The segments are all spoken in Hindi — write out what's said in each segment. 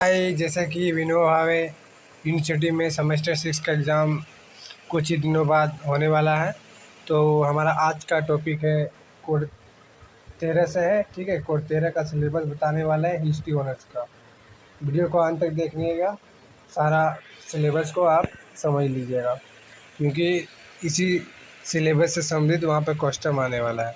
भाई जैसे कि विनोबा भावे यूनिवर्सिटी में सेमेस्टर 6 का एग्ज़ाम कुछ ही दिनों बाद होने वाला है। तो हमारा आज का टॉपिक है कोड 13 से है। ठीक है, कोड 13 का सिलेबस बताने वाला है हिस्ट्री ऑनर्स का। वीडियो को अंत तक देखिएगा, सारा सिलेबस को आप समझ लीजिएगा, क्योंकि इसी सिलेबस से संबंधित वहाँ पर क्वेश्चन आने वाला है।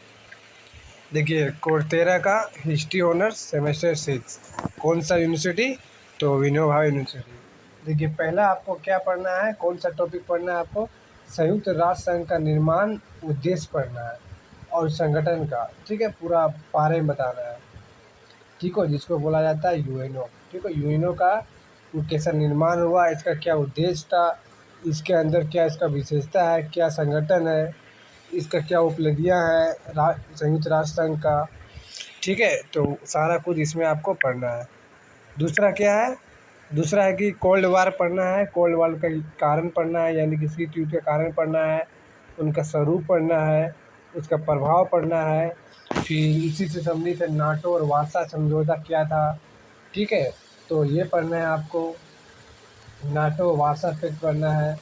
देखिए, कोड 13 का हिस्ट्री ऑनर्स सेमेस्टर 6 कौन सा यूनिवर्सिटी? तो विनोबा भावे यूनिवर्सिटी। देखिए, पहला आपको क्या पढ़ना है, कौन सा टॉपिक पढ़ना है आपको? संयुक्त राष्ट्र संघ का निर्माण उद्देश्य पढ़ना है और संगठन का। ठीक है, पूरा बारे में बताना है। ठीक है, जिसको बोला जाता है यूएनओ। ठीक है, यूएनओ का वो कैसा निर्माण हुआ, इसका क्या उद्देश्य था, इसके अंदर क्या इसका विशेषता है, क्या संगठन है, इसका क्या उपलब्धियाँ हैं संयुक्त राष्ट्र संघ का। ठीक है, तो सारा कुछ इसमें आपको पढ़ना है। दूसरा क्या है? दूसरा है कि कोल्ड वार पढ़ना है। कोल्ड वार का कारण पढ़ना है, यानी किसी युद्ध का कारण पढ़ना है, उनका स्वरूप पढ़ना है, उसका प्रभाव पढ़ना है। फिर इसी से संबंधित है नाटो और वार्सा समझौता क्या था। ठीक है, तो ये पढ़ना है आपको। नाटो वार्सा पैक्ट पढ़ना है।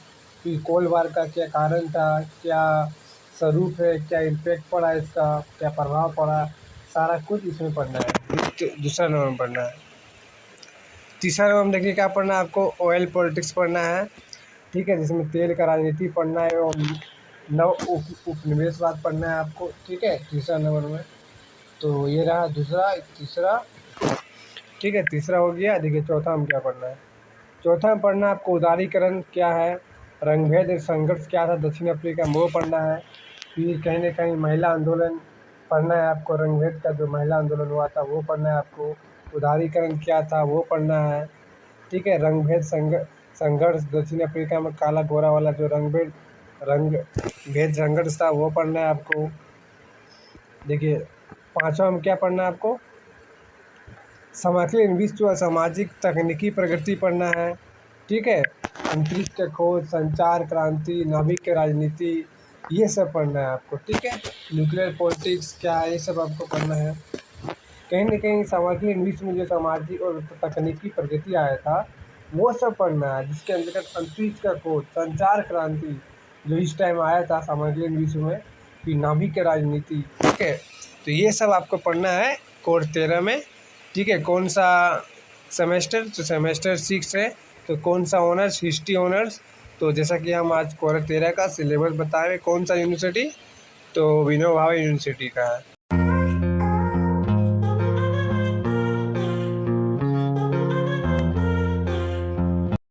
फिर कोल्ड वार का क्या कारण था, क्या स्वरूप है, क्या इम्पैक्ट पड़ा इसका, क्या प्रभाव पड़ा, सारा कुछ इसमें पढ़ना है। दूसरा नंबर में पढ़ना है। तीसरा नंबर में देखिए क्या पढ़ना है आपको? ऑयल पॉलिटिक्स पढ़ना है। ठीक है, जिसमें तेल का राजनीति पढ़ना है और नव उपनिवेशवाद पढ़ना है आपको। ठीक है, तीसरा नंबर में। तो ये रहा दूसरा। तीसरा, ठीक है, तीसरा हो गया। देखिए, चौथा में क्या पढ़ना है? चौथा में पढ़ना आपको उदारीकरण क्या है, रंगभेद संघर्ष क्या था दक्षिण अफ्रीका में, वो पढ़ना है। फिर कहीं ना कहीं महिला आंदोलन पढ़ना है आपको। रंगभेद का जो महिला आंदोलन हुआ था वो पढ़ना है आपको। उदारीकरण क्या था वो पढ़ना है। ठीक है, रंगभेद संघर्ष दक्षिण अफ्रीका में काला गोरा वाला जो रंगभेद संघर्ष था वो पढ़ना है आपको। देखिए, पाँचवा में क्या पढ़ना है आपको? समकालीन विश्व और सामाजिक तकनीकी प्रगति पढ़ना है। ठीक है, अंतरिक्ष का खोज, संचार क्रांति, नाभिक की राजनीति, ये सब पढ़ना है आपको। ठीक है, न्यूक्लियर पॉलिटिक्स क्या है, ये सब आपको पढ़ना है। कहीं ना कहीं समकालीन विश्व में जो सामाजिक और तकनीकी प्रगति आया था वो सब पढ़ना है, जिसके अंतर्गत अंतरिक्ष का खोज, संचार क्रांति जो इस टाइम आया था समकालीन विश्व में, फिर नाभिक की राजनीति। ठीक है, तो ये सब आपको पढ़ना है कोड 13 में। ठीक है, कौन सा सेमेस्टर? तो सेमेस्टर 6 है। तो कौन सा ऑनर्स? History honours. तो जैसा कि हम आज कोड 13 का सिलेबस बताए, कौन सा यूनिवर्सिटी? तो विनोबा भावे यूनिवर्सिटी का है।